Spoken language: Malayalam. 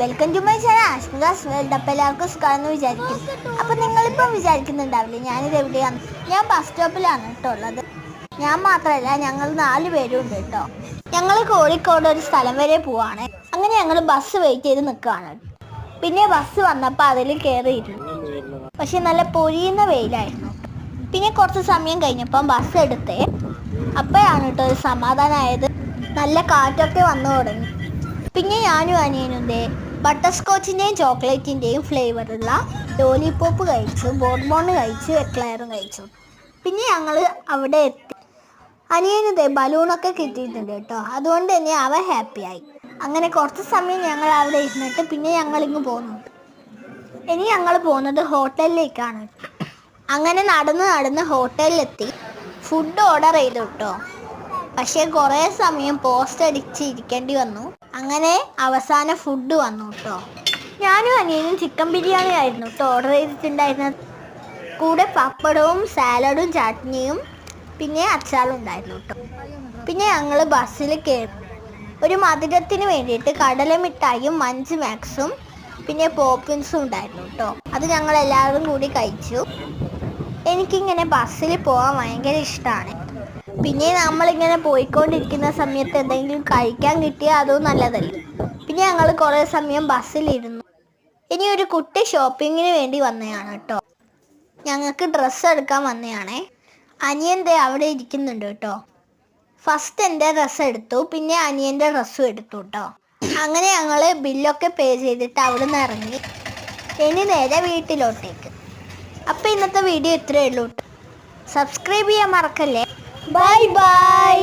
Welcome to my channel Ashmika's world. അപ്പോൾ എല്ലാവർക്കും സുഖമാണെന്ന് വിചാരിക്കും. അപ്പോൾ നിങ്ങളിപ്പോൾ വിചാരിക്കുന്നുണ്ടാവില്ലേ ഞാനിത് എവിടെയാണ്? ഞാൻ ബസ് സ്റ്റോപ്പിലാണ് കേട്ടോ ഉള്ളത്. ഞാൻ മാത്രമല്ല, ഞങ്ങൾ 4 പേരും ഉണ്ട് കേട്ടോ. ഞങ്ങൾ കോഴിക്കോട് ഒരു സ്ഥലം വരെ പോവാണ്. അങ്ങനെ ഞങ്ങൾ ബസ് വെയിറ്റ് ചെയ്ത് നിൽക്കുകയാണ്. പിന്നെ ബസ് വന്നപ്പോൾ അതിൽ കയറിയിരുന്നു. പക്ഷെ നല്ല പൊരിയുന്ന വെയിലായിരുന്നു. പിന്നെ കുറച്ച് സമയം കഴിഞ്ഞപ്പം ബസ് എടുത്തേ. അപ്പോഴാണ് കേട്ടോ ഒരു സമാധാനമായത്. നല്ല കാറ്റൊക്കെ വന്നു തുടങ്ങി. പിന്നെ ഞാനും അനിയനും ബട്ടർ സ്കോച്ചിൻ്റെയും ചോക്ലേറ്റിൻ്റെയും ഫ്ലേവറുള്ള ലോലിപോപ്പ് കഴിച്ചു, ബോൺബോൺ കഴിച്ചു, എക്ലെയറും കഴിച്ചു. പിന്നെ ഞങ്ങൾ അവിടെ എത്തി. അനിയന് ബലൂണൊക്കെ കിട്ടിയിട്ടുണ്ട് കേട്ടോ. അതുകൊണ്ട് തന്നെ അവൻ ഹാപ്പിയായി. അങ്ങനെ കുറച്ച് സമയം ഞങ്ങൾ അവിടെ ഇരുന്നിട്ട് പിന്നെ ഞങ്ങളിങ്ങ് പോകുന്നുണ്ട്. ഇനി ഞങ്ങൾ പോകുന്നത് ഹോട്ടലിലേക്കാണ്. അങ്ങനെ നടന്ന് ഹോട്ടലിലെത്തി ഫുഡ് ഓർഡർ ചെയ്തു കേട്ടോ. പക്ഷേ കുറേ സമയം പോസ്റ്റ് അടിച്ച് ഇരിക്കേണ്ടി വന്നു. അങ്ങനെ അവസാനം ഫുഡ് വന്നു കേട്ടോ. ഞാനും അനിയനും ചിക്കൻ ബിരിയാണി ആയിരുന്നു കേട്ടോ ഓർഡർ ചെയ്തിട്ടുണ്ടായിരുന്നത്. കൂടെ പപ്പടവും സാലഡും ചട്നിയും പിന്നെ അച്ചാറും ഉണ്ടായിരുന്നു കേട്ടോ. പിന്നെ ഞങ്ങൾ ബസ്സിൽ കയറി. ഒരു മധുരത്തിന് വേണ്ടിയിട്ട് കടലമിഠായും മഞ്ച് മാക്സും പിന്നെ പോപ്പിൻസും ഉണ്ടായിരുന്നു കേട്ടോ. അത് ഞങ്ങൾ എല്ലാവരും കൂടി കഴിച്ചു. എനിക്കിങ്ങനെ ബസ്സിൽ പോകാൻ ഭയങ്കര ഇഷ്ടമാണ്. പിന്നെ നമ്മളിങ്ങനെ പോയിക്കൊണ്ടിരിക്കുന്ന സമയത്ത് എന്തെങ്കിലും കഴിക്കാൻ കിട്ടിയാൽ അതും നല്ലതല്ലേ. പിന്നെ ഞങ്ങൾ കുറേ സമയം ബസ്സിലിരുന്നു. ഇനി ഒരു കുട്ടി ഷോപ്പിങ്ങിന് വേണ്ടി വന്നതാണ് കേട്ടോ. ഞങ്ങൾക്ക് ഡ്രസ്സ് എടുക്കാൻ വന്നതാണേ. അനിയൻ അവിടെ ഇരിക്കുന്നുണ്ട് കേട്ടോ. ഫസ്റ്റ് എൻ്റെ ഡ്രസ്സ് എടുത്തു, പിന്നെ അനിയൻ്റെ ഡ്രസ്സും എടുത്തു കേട്ടോ. അങ്ങനെ ഞങ്ങൾ ബില്ലൊക്കെ പേ ചെയ്തിട്ട് അവിടെ നിന്ന് ഇറങ്ങി. ഇനി നേരെ വീട്ടിലോട്ടേക്ക്. അപ്പോൾ ഇന്നത്തെ വീഡിയോ ഇത്രയേ ഉള്ളൂ. സബ്സ്ക്രൈബ് ചെയ്യാൻ മറക്കല്ലേ. Bye bye.